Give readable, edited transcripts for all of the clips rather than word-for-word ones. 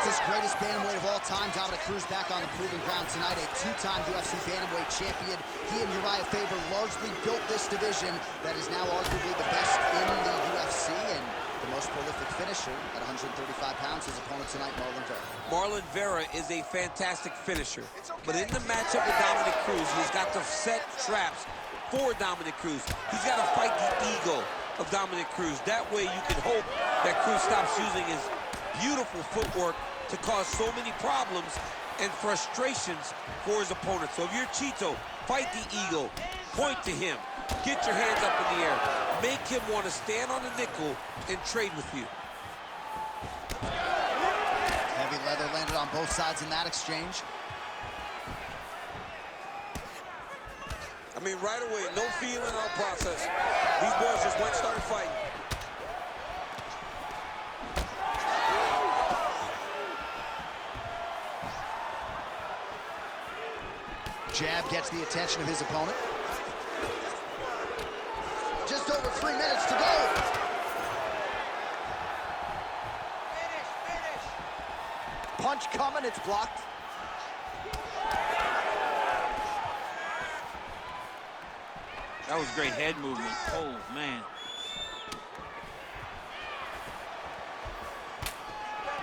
Against his greatest bantamweight of all time, Dominick Cruz back on the proving ground tonight, a two-time UFC bantamweight champion. He and Uriah Faber largely built this division that is now arguably the best in the UFC and the most prolific finisher at 135 pounds. His opponent tonight, Marlon Vera. Marlon Vera is a fantastic finisher, but in the matchup with Dominick Cruz, he's got to set traps for Dominick Cruz. He's got to fight the ego of Dominick Cruz. That way you can hope that Cruz stops using his beautiful footwork to cause so many problems and frustrations for his opponent. So if you're Chito, fight the ego, point to him, get your hands up in the air, make him want to stand on the nickel and trade with you. Heavy leather landed on both sides in that exchange. I mean, right away, no feeling in our process. These boys just went and started fighting. Jab gets the attention of his opponent. Just over 3 minutes to go. Finish. Punch coming, it's blocked. That was great head movement. Oh, man.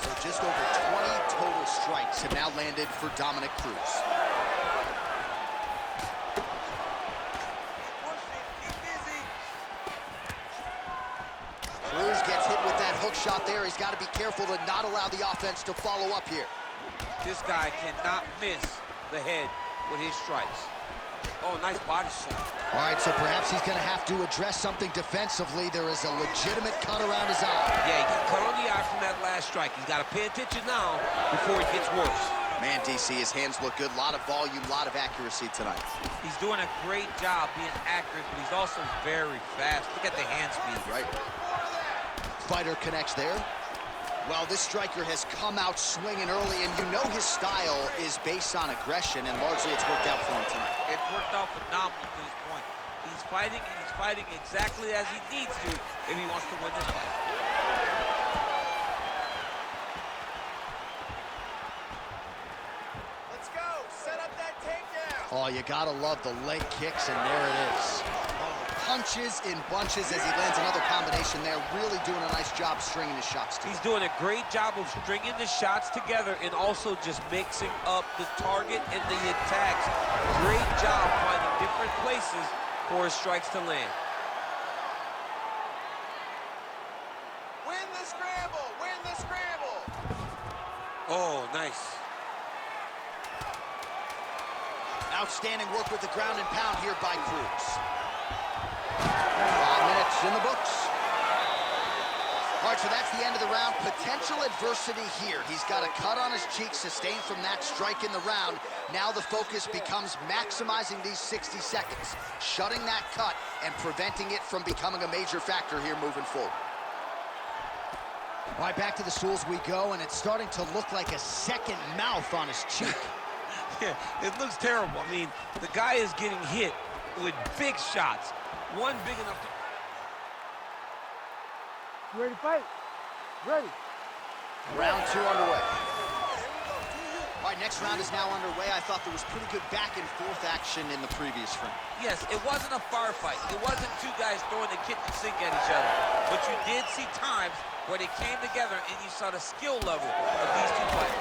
So just over 20 total strikes have now landed for Dominick Cruz. Cruz gets hit with that hook shot there. He's got to be careful to not allow the offense to follow up here. This guy cannot miss the head with his strikes. Oh, nice body shot. All right, so perhaps he's going to have to address something defensively. There is a legitimate cut around his eye. Yeah, he got cut on the eye from that last strike. He's got to pay attention now before it gets worse. Man, DC, his hands look good. A lot of volume, a lot of accuracy tonight. He's doing a great job being accurate, but he's also very fast. Look at the hand speed. Right. Fighter connects there. Well, this striker has come out swinging early, and you know his style is based on aggression, and largely it's worked out for him tonight. It's worked out phenomenal to this point. He's fighting, and he's fighting exactly as he needs to if he wants to win this fight. Let's go. Set up that takedown. Oh, you gotta love the leg kicks, and there it is. Punches in bunches as he lands another combination there. Really doing a nice job stringing his shots together. He's doing a great job of stringing the shots together and also just mixing up the target and the attacks. Great job finding different places for his strikes to land. Win the scramble. Win the scramble. Oh, nice. Outstanding work with the ground and pound here by Cruz. 5 minutes in the books. All right, so that's the end of the round. Potential adversity here. He's got a cut on his cheek sustained from that strike in the round. Now the focus becomes maximizing these 60 seconds, shutting that cut and preventing it from becoming a major factor here moving forward. All right, back to the stools we go, and it's starting to look like a second mouth on his cheek. Yeah, it looks terrible. I mean, the guy is getting hit with big shots. One big enough to... You ready to fight? Ready. Round 2 underway. All right, next round is now underway. I thought there was pretty good back and forth action in the previous round. Yes, it wasn't a firefight. It wasn't two guys throwing the kitchen sink at each other. But you did see times where they came together and you saw the skill level of these two fighters.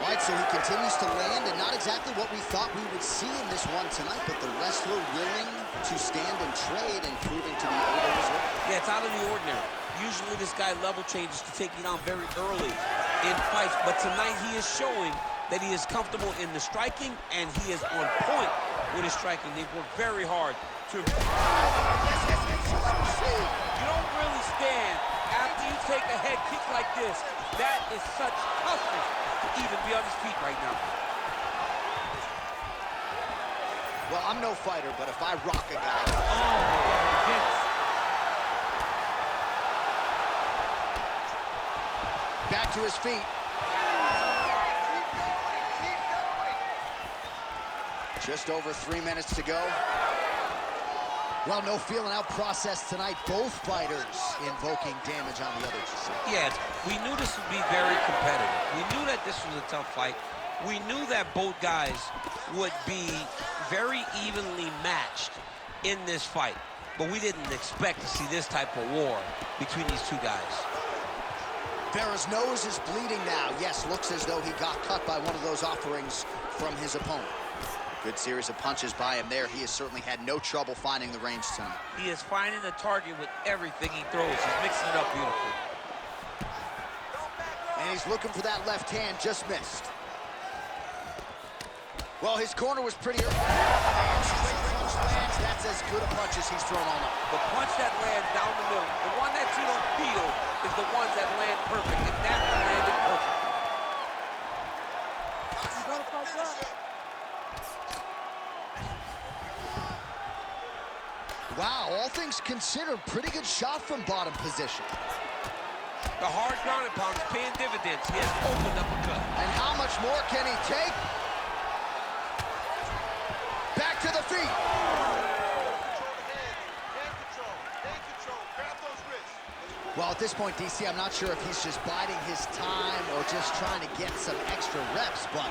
All right, so he continues to land, and not exactly what we thought we would see in this one tonight, but the wrestler willing to stand and trade and proving to be able to result. Yeah, it's out of the ordinary. Usually this guy level changes to take you down very early in fights, but tonight he is showing that he is comfortable in the striking, and he is on point with his striking. They've worked very hard to... You don't really stand after you take a head kick like this. That is such toughness to even be on his feet right now. Well, I'm no fighter, but if I rock a guy... Back to his feet. Keep going. Just over 3 minutes to go. Well, no feeling out process tonight. Both fighters invoking damage on the other. Yeah, we knew this would be very competitive. We knew that this was a tough fight. We knew that both guys would be very evenly matched in this fight. But we didn't expect to see this type of war between these two guys. Vera's nose is bleeding now. Yes, looks as though he got cut by one of those offerings from his opponent. Good series of punches by him there. He has certainly had no trouble finding the range tonight. He is finding the target with everything he throws. He's mixing it up beautifully. And he's looking for that left hand, just missed. Well, his corner was pretty early. And straight punch lands. That's as good a punch as he's thrown all night. The punch that lands down the middle, the one that you don't feel, is the ones that land perfect, and that one landed perfect. You gotta fight that. Wow, all things considered, pretty good shot from bottom position. The hard ground and pound is paying dividends. He has opened up a cut. And how much more can he take? Back to the feet. Well, at this point, DC, I'm not sure if he's just biding his time or just trying to get some extra reps, but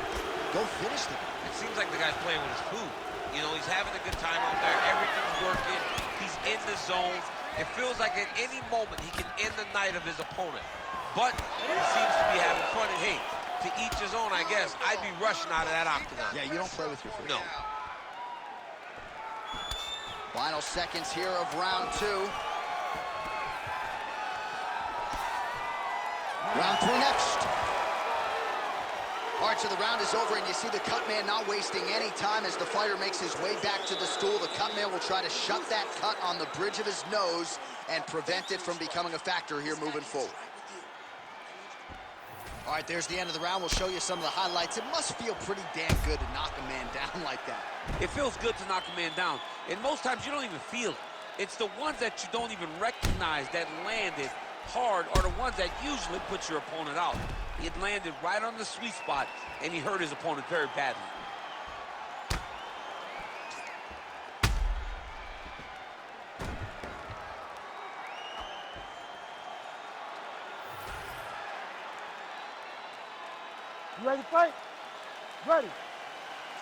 go finish the guy. It seems like the guy's playing with his food. You know, he's having a good time out there. Everything's working. He's in the zone. It feels like at any moment he can end the night of his opponent. But he seems to be having fun. And hey, to each his own, I guess. I'd be rushing out of that octagon. Yeah, you don't play with your food. No. Final seconds here of round two. Round three next. All right, so the round is over, and you see the cut man not wasting any time as the fighter makes his way back to the stool. The cut man will try to shut that cut on the bridge of his nose and prevent it from becoming a factor here moving forward. All right, there's the end of the round. We'll show you some of the highlights. It must feel pretty damn good to knock a man down like that. It feels good to knock a man down. And most times you don't even feel it. It's the ones that you don't even recognize that landed hard are the ones that usually put your opponent out. It landed right on the sweet spot, and he hurt his opponent very badly. You ready to fight? Ready.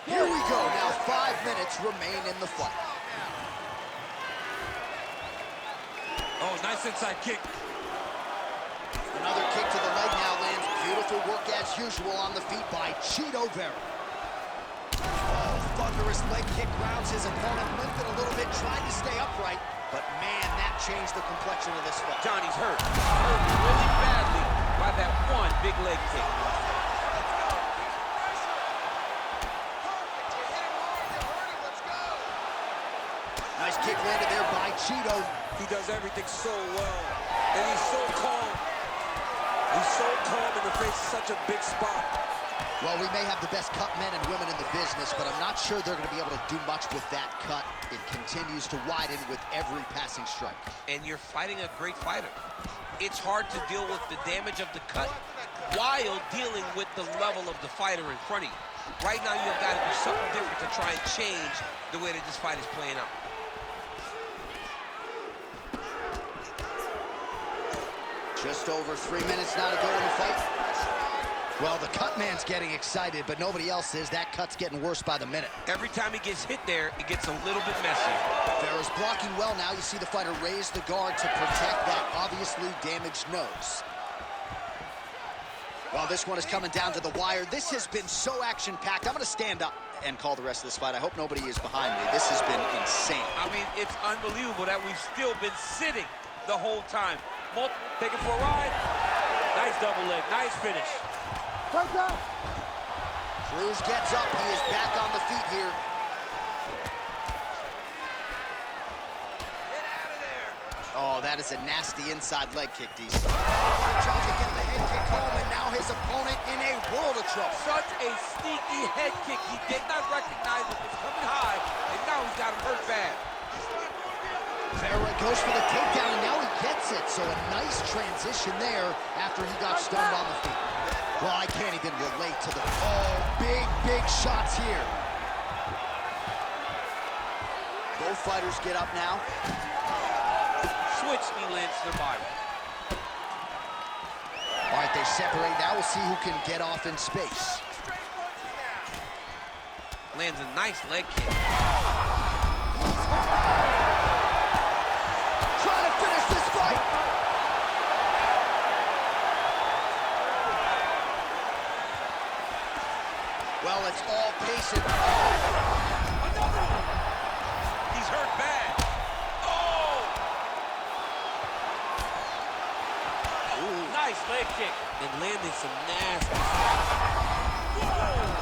Here we go. Now 5 minutes remain in the fight. Oh, nice inside kick. Another kick to the leg now lands. Beautiful work as usual on the feet by Vera. Oh, thunderous leg kick grounds his opponent. Limping a little bit, tried to stay upright. But man, that changed the complexion of this fight. Johnny's hurt. Hurt really badly by that one big leg kick. Nice kick landed there by Cheeto. He does everything so well. And he's so calm. He's so calm in the face of such a big spot. Well, we may have the best cut men and women in the business, but I'm not sure they're going to be able to do much with that cut. It continues to widen with every passing strike. And you're fighting a great fighter. It's hard to deal with the damage of the cut while dealing with the level of the fighter in front of you. Right now, you've got to do something different to try and change the way that this fight is playing out. Just over 3 minutes now to go in the fight. Well, the cut man's getting excited, but nobody else is. That cut's getting worse by the minute. Every time he gets hit there, it gets a little bit messier. Vera's blocking well now. You see the fighter raise the guard to protect that obviously damaged nose. Well, this one is coming down to the wire. This has been so action-packed. I'm going to stand up and call the rest of this fight. I hope nobody is behind me. This has been insane. I mean, it's unbelievable that we've still been sitting the whole time. Take it for a ride. Nice double leg. Nice finish. Fight that. Cruz gets up. He is back on the feet here. Get out of there. Oh, that is a nasty inside leg kick, DC. Trying to get the head kick home, and now his opponent in a world of trouble. Such a sneaky head kick. He did not recognize it was coming high, and now he's got him hurt bad. Vera goes for the takedown, and now he gets it. So a nice transition there after he got stunned on the feet. Well, I can't even relate to the... Oh, big shots here. Both fighters get up now. Switch knee lands to the body. All right, they separate. Now we'll see who can get off in space. Lands a nice leg kick. Trying to finish this fight. Well, it's all pace and... Another one. He's hurt bad. Oh! Ooh, nice leg kick. And landing some nasty.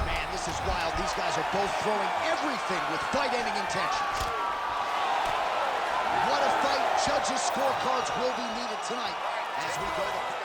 Man, this is wild. These guys are both throwing everything with fight-ending intentions. What a fight. Judges' scorecards will be needed tonight as we go to...